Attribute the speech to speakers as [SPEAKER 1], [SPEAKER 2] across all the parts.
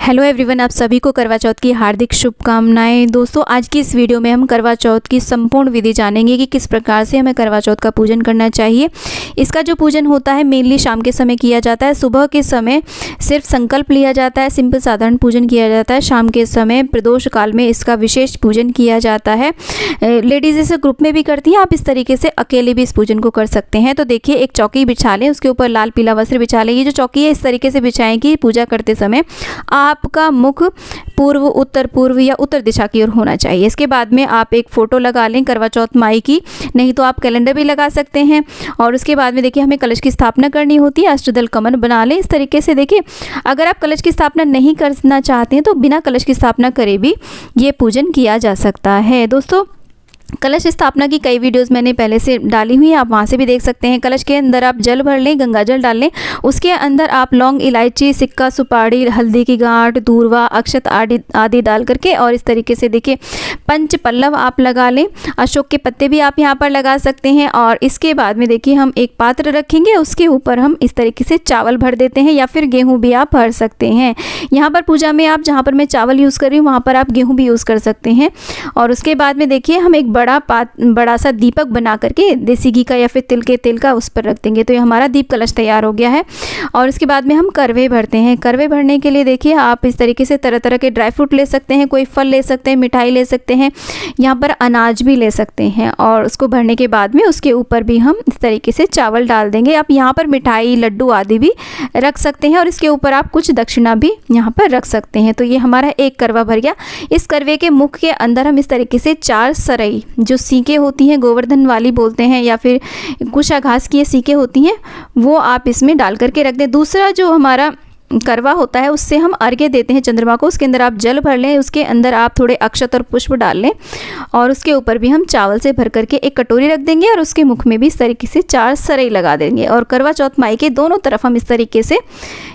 [SPEAKER 1] Hello everyone, आप सभी को करवा चौथ की हार्दिक शुभकामनाएं। दोस्तों, आज की इस वीडियो में हम करवा चौथ की संपूर्ण विधि जानेंगे कि किस प्रकार से हमें करवा चौथ का पूजन करना चाहिए। इसका जो पूजन होता है मेनली शाम के समय किया जाता है। सुबह के समय सिर्फ संकल्प लिया जाता है, सिंपल साधारण पूजन किया जाता है। शाम के समय प्रदोष काल में इसका विशेष पूजन किया जाता है। लेडीज़ इसे ग्रुप में भी करती हैं, आप इस तरीके से अकेले भी इस पूजन को कर सकते हैं। तो देखिए, एक चौकी बिछा लें, उसके ऊपर लाल पीला वस्त्र बिछा लें। ये जो चौकी है इस तरीके से बिछाएं कि पूजा करते समय आपका मुख पूर्व, उत्तर पूर्व या उत्तर दिशा की ओर होना चाहिए। इसके बाद में आप एक फ़ोटो लगा लें करवा चौथ माई की, नहीं तो आप कैलेंडर भी लगा सकते हैं। और उसके बाद में देखिए, हमें कलश की स्थापना करनी होती है। अष्टदल कमल बना लें इस तरीके से। देखिए, अगर आप कलश की स्थापना नहीं करना चाहते हैं तो बिना कलश की स्थापना करे भी ये पूजन किया जा सकता है। दोस्तों, कलश स्थापना की कई वीडियोस मैंने पहले से डाली हुई है, आप वहाँ से भी देख सकते हैं। कलश के अंदर आप जल भर लें, गंगा जल डाल लें। उसके अंदर आप लौंग, इलायची, सिक्का, सुपारी, हल्दी की गांठ, दूर्वा, अक्षत आदि डाल करके और इस तरीके से देखिए पंच पल्लव आप लगा लें। अशोक के पत्ते भी आप यहाँ पर लगा सकते हैं। और इसके बाद में देखिए, हम एक पात्र रखेंगे, उसके ऊपर हम इस तरीके से चावल भर देते हैं या फिर गेहूँ भी आप भर सकते हैं। यहाँ पर पूजा में आप जहाँ पर मैं चावल यूज़ कर रही हूँ वहाँ पर आप गेहूँ भी यूज़ कर सकते हैं। और उसके बाद में देखिए, हम एक बड़ा सा दीपक बना करके देसी घी का या फिर तिल के तेल का उस पर रख देंगे। तो ये हमारा दीप कलश तैयार हो गया है। और उसके बाद में हम करवे भरते हैं। करवे भरने के लिए देखिए, आप इस तरीके से तरह तरह के ड्राई फ्रूट ले सकते हैं, कोई फल ले सकते हैं, मिठाई ले सकते हैं, यहाँ पर अनाज भी ले सकते हैं। और उसको भरने के बाद में उसके ऊपर भी हम इस तरीके से चावल डाल देंगे। आप यहाँ पर मिठाई, लड्डू आदि भी रख सकते हैं और इसके ऊपर आप कुछ दक्षिणा भी यहाँ पर रख सकते हैं। तो ये हमारा एक करवा भर गया। इस करवे के मुख के अंदर हम इस तरीके से 4 सरई जो सीकें होती हैं, गोवर्धन वाली बोलते हैं, या फिर कुशा घास की ये सीकें होती हैं, वो आप इसमें डाल करके रख दें। दूसरा जो हमारा करवा होता है उससे हम अर्घ्य देते हैं चंद्रमा को। उसके अंदर आप जल भर लें, उसके अंदर आप थोड़े अक्षत और पुष्प डाल लें और उसके ऊपर भी हम चावल से भर करके एक कटोरी रख देंगे और उसके मुख में भी इस तरीके से 4 सरई लगा देंगे। और करवा चौथ माई के दोनों तरफ हम इस तरीके से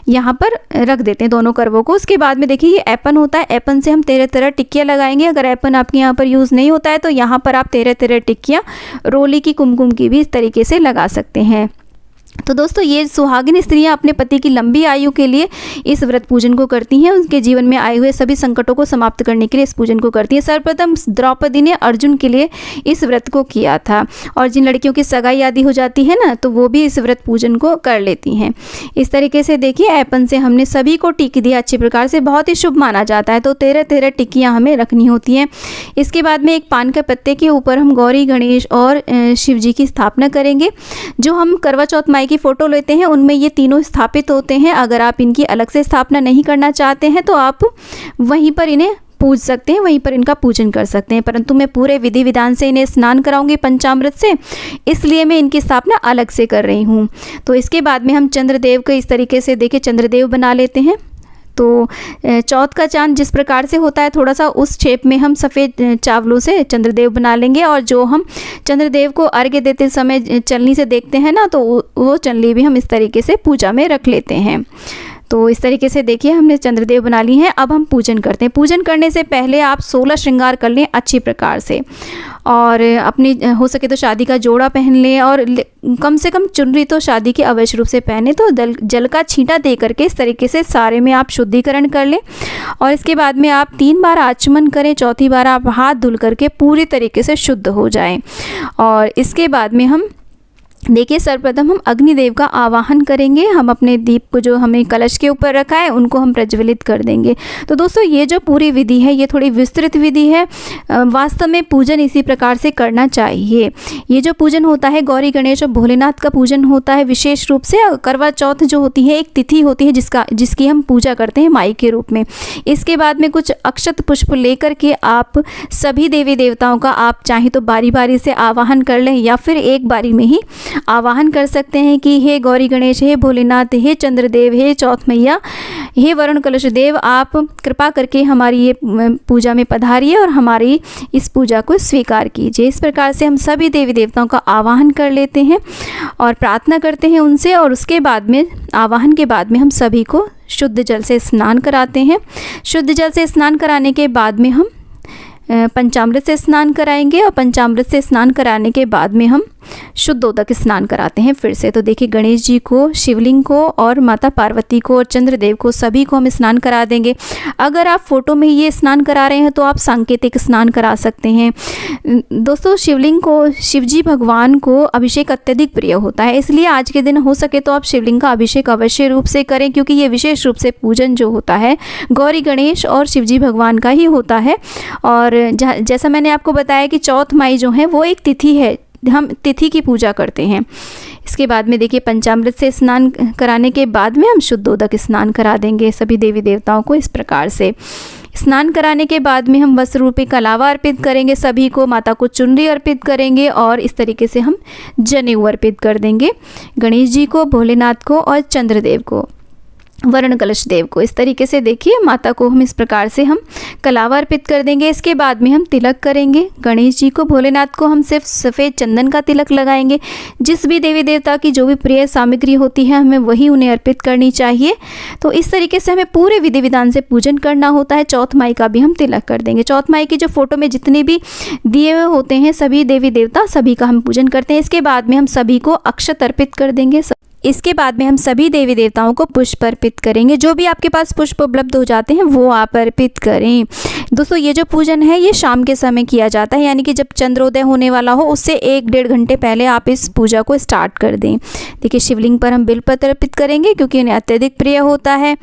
[SPEAKER 1] यहाँ पर रख देते हैं दोनों करवों को। उसके बाद में देखिए, ये ऐपन होता है, ऐपन से हम 13 टिक्कियाँ लगाएंगे। अगर ऐपन आपके यहाँ पर यूज़ नहीं होता है तो यहाँ पर आप 13 टिक्कियाँ रोली की, कुमकुम की भी इस तरीके से लगा सकते हैं। तो दोस्तों, ये सुहागिन स्त्रियां अपने पति की लंबी आयु के लिए इस व्रत पूजन को करती हैं। उनके जीवन में आए हुए सभी संकटों को समाप्त करने के लिए इस पूजन को करती हैं। सर्वप्रथम द्रौपदी ने अर्जुन के लिए इस व्रत को किया था। और जिन लड़कियों की सगाई आदि हो जाती है ना, तो वो भी इस व्रत पूजन को कर लेती हैं। इस तरीके से देखिए, ऐपन से हमने सभी को टिक्की दिया अच्छी प्रकार से, बहुत ही शुभ माना जाता है। तो 13 टिक्कियाँ हमें रखनी होती हैं। इसके बाद में एक पान के पत्ते के ऊपर हम गौरी, गणेश और शिव जी की स्थापना करेंगे। जो हम करवा चौथ माई की फ़ोटो लेते हैं उनमें ये तीनों स्थापित होते हैं। अगर आप इनकी अलग से स्थापना नहीं करना चाहते हैं तो आप वहीं पर इन्हें पूज सकते हैं, वहीं पर इनका पूजन कर सकते हैं। परंतु मैं पूरे विधि विधान से इन्हें स्नान कराऊंगी पंचामृत से, इसलिए मैं इनकी स्थापना अलग से कर रही हूँ। तो इसके बाद में हम चंद्रदेव को इस तरीके से देखिए चंद्रदेव बना लेते हैं। तो चौथ का चांद जिस प्रकार से होता है, थोड़ा सा उस शेप में हम सफ़ेद चावलों से चंद्रदेव बना लेंगे। और जो हम चंद्रदेव को अर्घ्य देते समय चलनी से देखते हैं ना, तो वो चलनी भी हम इस तरीके से पूजा में रख लेते हैं। तो इस तरीके से देखिए, हमने चंद्रदेव बना ली हैं। अब हम पूजन करते हैं। पूजन करने से पहले आप 16 श्रृंगार कर लें अच्छी प्रकार से, और अपनी हो सके तो शादी का जोड़ा पहन लें, और कम से कम चुनरी तो शादी के अवश्य रूप से पहने। तो जल का छींटा दे करके इस तरीके से सारे में आप शुद्धिकरण कर लें। और इसके बाद में आप 3 बार आचमन करें, चौथी बार आप हाथ धुल करके पूरी तरीके से शुद्ध हो जाएं। और इसके बाद में हम देखिए, सर्वप्रथम हम अग्निदेव का आवाहन करेंगे। हम अपने दीप को जो हमने कलश के ऊपर रखा है उनको हम प्रज्वलित कर देंगे। तो दोस्तों, ये जो पूरी विधि है ये थोड़ी विस्तृत विधि है। वास्तव में पूजन इसी प्रकार से करना चाहिए। ये जो पूजन होता है गौरी, गणेश और भोलेनाथ का पूजन होता है विशेष रूप से। करवा चौथ जो होती है एक तिथि होती है जिसकी हम पूजा करते हैं माई के रूप में। इसके बाद में कुछ अक्षत पुष्प लेकर के आप सभी देवी देवताओं का आप चाहे तो बारी बारी से आवाहन कर लें या फिर एक बारी में ही आवाहन कर सकते हैं कि हे गौरी, गणेश, हे भोलेनाथ, हे चंद्रदेव, हे चौथ मैया, हे वरुण कलश देव, आप कृपा करके हमारी ये पूजा में पधारिए और हमारी इस पूजा को स्वीकार कीजिए। इस प्रकार से हम सभी देवी देवताओं का आवाहन कर लेते हैं और प्रार्थना करते हैं उनसे। और उसके बाद में आवाहन के बाद में हम सभी को शुद्ध जल से स्नान कराते हैं। शुद्ध जल से स्नान कराने के बाद में हम पंचामृत से स्नान कराएंगे। और पंचामृत से स्नान कराने के बाद में हम शुद्धोदक स्नान कराते हैं फिर से। तो देखिए गणेश जी को, शिवलिंग को और माता पार्वती को और चंद्रदेव को, सभी को हम स्नान करा देंगे। अगर आप फोटो में ये स्नान करा रहे हैं तो आप सांकेतिक स्नान करा सकते हैं। दोस्तों शिवलिंग को, शिवजी भगवान को अभिषेक अत्यधिक प्रिय होता है, इसलिए आज के दिन हो सके तो आप शिवलिंग का अभिषेक अवश्य रूप से करें, क्योंकि ये विशेष रूप से पूजन जो होता है गौरी गणेश और शिवजी भगवान का ही होता है। और जैसा मैंने आपको बताया कि चौथ माई जो है वो एक तिथि है, हम तिथि की पूजा करते हैं। इसके बाद में देखिए पंचामृत से स्नान कराने के बाद में हम शुद्धोदक स्नान करा देंगे सभी देवी देवताओं को। इस प्रकार से स्नान कराने के बाद में हम वस्त्र रूपी कलावा अर्पित करेंगे सभी को, माता को चुनरी अर्पित करेंगे और इस तरीके से हम जनेऊ अर्पित कर देंगे गणेश जी को, भोलेनाथ को और चंद्रदेव को, वर्ण कलश देव को। इस तरीके से देखिए माता को हम इस प्रकार से हम कलावा अर्पित कर देंगे। इसके बाद में हम तिलक करेंगे गणेश जी को, भोलेनाथ को हम सिर्फ सफ़ेद चंदन का तिलक लगाएंगे। जिस भी देवी देवता की जो भी प्रिय सामग्री होती है हमें वही उन्हें अर्पित करनी चाहिए। तो इस तरीके से हमें पूरे विधि विधान से पूजन करना होता है। चौथ माई का भी हम तिलक कर देंगे। चौथ माई की जो फोटो में जितने भी दिए हुए होते हैं सभी देवी देवता, सभी का हम पूजन करते हैं। इसके बाद में हम सभी को अक्षत अर्पित कर देंगे। इसके बाद में हम सभी देवी देवताओं को पुष्प अर्पित करेंगे। जो भी आपके पास पुष्प उपलब्ध हो जाते हैं वो आप अर्पित करें। दोस्तों ये जो पूजन है ये शाम के समय किया जाता है, यानी कि जब चंद्रोदय होने वाला हो उससे 1-1.5 घंटे पहले आप इस पूजा को स्टार्ट कर दें। देखिए शिवलिंग पर हम बिलपत्र अर्पित करेंगे क्योंकि उन्हें अत्यधिक प्रिय होता है।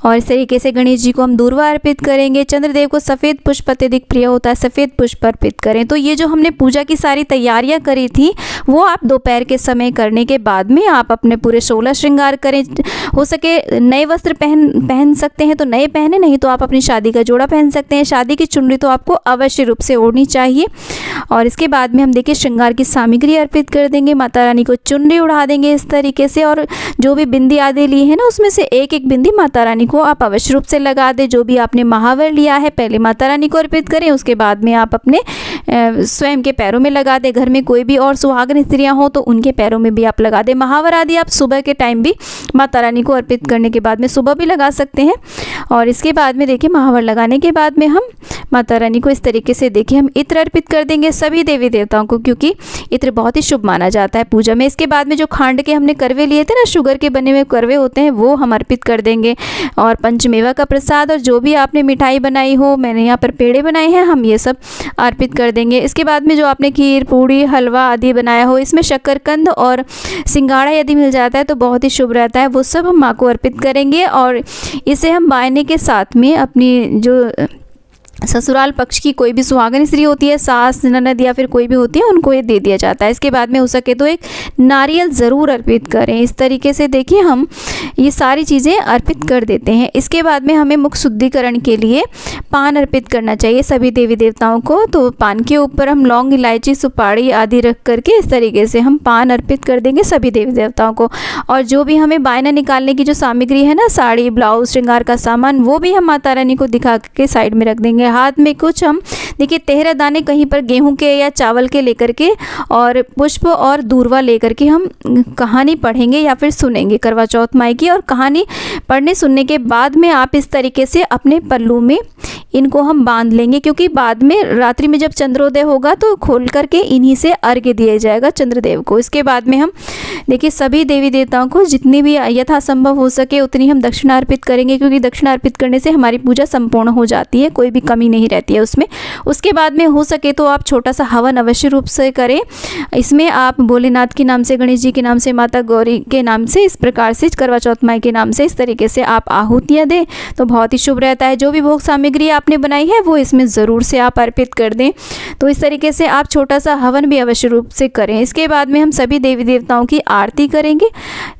[SPEAKER 1] और इस तरीके से गणेश जी को हम दूर्वा अर्पित करेंगे। चंद्रदेव को सफ़ेद पुष्प अत्यधिक प्रिय होता है, सफ़ेद पुष्प अर्पित करें। तो ये जो हमने पूजा की सारी तैयारियाँ करी थी वो आप दोपहर के समय करने के बाद में आप अपने पूरे 16 श्रृंगार करें। हो सके नए वस्त्र पहन सकते हैं तो नए पहने, नहीं तो आप अपनी शादी का जोड़ा पहन सकते हैं। शादी की चुनरी तो आपको अवश्य रूप से ओढ़नी चाहिए। और इसके बाद में हम देखिए श्रृंगार की सामग्री अर्पित कर देंगे। माता रानी को चुनरी उड़ा देंगे इस तरीके से। और जो भी बिंदी आदि ली है ना उसमें से एक बिंदी माता रानी को आप अवश्य रूप से लगा दें। जो भी आपने महावर लिया है पहले माता रानी को अर्पित करें, उसके बाद में आप अपने स्वयं के पैरों में लगा दें। घर में कोई भी और सुहागन स्त्रियाँ हो तो उनके पैरों में भी आप लगा दें। महावर आदि आप सुबह के टाइम भी माता रानी को अर्पित करने के बाद में सुबह भी लगा सकते हैं। और इसके बाद में देखिए महावर लगाने के बाद में हम माता रानी को इस तरीके से देखिए हम इत्र अर्पित कर देंगे सभी देवी देवताओं को, क्योंकि इत्र बहुत ही शुभ माना जाता है पूजा में। इसके बाद में जो खांड के हमने करवे लिए थे ना, शुगर के बने हुए करवे होते हैं, वो हम अर्पित कर देंगे। और पंचमेवा का प्रसाद और जो भी आपने मिठाई बनाई हो, मैंने यहाँ पर पेड़े बनाए हैं, हम ये सब अर्पित कर देंगे। इसके बाद में जो आपने खीर, पूड़ी, हलवा आदि बनाया हो, इसमें शक्करकंद और सिंगाड़ा यदि मिल जाता है तो बहुत ही शुभ रहता है, वो सब हम माँ को अर्पित करेंगे। और इसे हम बायने के साथ में अपनी जो ससुराल पक्ष की कोई भी सुहागन स्त्री होती है, सास, ननद या फिर कोई भी होती है, उनको ये दे दिया जाता है। इसके बाद में हो सके तो एक नारियल ज़रूर अर्पित करें। इस तरीके से देखिए हम ये सारी चीज़ें अर्पित कर देते हैं। इसके बाद में हमें मुख शुद्धिकरण के लिए पान अर्पित करना चाहिए सभी देवी देवताओं को। तो पान के ऊपर हम लौंग, इलायची, सुपारी आदि रख करके इस तरीके से हम पान अर्पित कर देंगे सभी देवी देवताओं को। और जो भी हमें बायना निकालने की जो सामग्री है ना, साड़ी, ब्लाउज, श्रृंगार का सामान, वो भी हम माता रानी को दिखा के साइड में रख देंगे। हाथ में कुछ हम देखिए 13 दाने कहीं पर गेहूं के या चावल के लेकर के और पुष्प और दूर्वा लेकर के हम कहानी पढ़ेंगे या फिर सुनेंगे करवा चौथ माई की। और कहानी पढ़ने सुनने के बाद में आप इस तरीके से अपने पल्लू में इनको हम बांध लेंगे, क्योंकि बाद में रात्रि में जब चंद्रोदय होगा तो खोल करके इन्हीं से अर्घ्य दिया जाएगा चंद्रदेव को। इसके बाद में हम देखिए सभी देवी देवताओं को जितनी भी यथासंभव हो सके उतनी हम दक्षिणा अर्पित करेंगे, क्योंकि दक्षिणा अर्पित करने से हमारी पूजा संपूर्ण हो जाती है, कोई भी कमी नहीं रहती है उसमें। उसके बाद में हो सके तो आप छोटा सा हवन अवश्य रूप से करें। इसमें आप भोलेनाथ के नाम से, गणेश जी के नाम से, माता गौरी के नाम से, इस प्रकार से करवा चौथ माई के नाम से इस तरीके से आप आहुतियाँ दें तो बहुत ही शुभ रहता है। जो भी भोग सामग्री आपने बनाई है वो इसमें ज़रूर से आप अर्पित कर दें। तो इस तरीके से आप छोटा सा हवन भी अवश्य रूप से करें। इसके बाद में हम सभी देवी देवताओं की आरती करेंगे।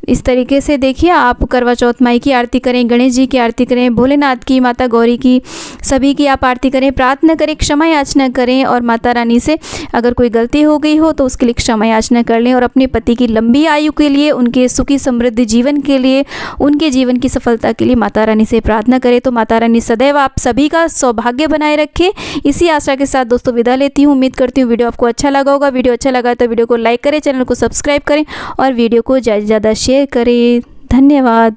[SPEAKER 1] इस तरीके से देखिए आप करवा चौथ माई की आरती करें, गणेश जी की आरती करें, भोलेनाथ की, माता गौरी की, सभी की आप आरती करें, प्रार्थना करें, क्षमा याचना करें। और माता रानी से अगर कोई गलती हो गई हो तो उसके लिए क्षमा याचना कर लें। और अपने पति की लंबी आयु के लिए, उनके सुखी समृद्ध जीवन के लिए, उनके जीवन की सफलता के लिए माता रानी से प्रार्थना करें। तो माता रानी सदैव आप सभी का सौभाग्य बनाए रखे। इसी आशा के साथ दोस्तों विदा लेती हूँ। उम्मीद करती हूँ वीडियो आपको अच्छा लगा होगा। वीडियो अच्छा लगा तो वीडियो को लाइक करें, चैनल को सब्सक्राइब करें और वीडियो को ज़्यादा से ज़्यादा शेयर करें। धन्यवाद।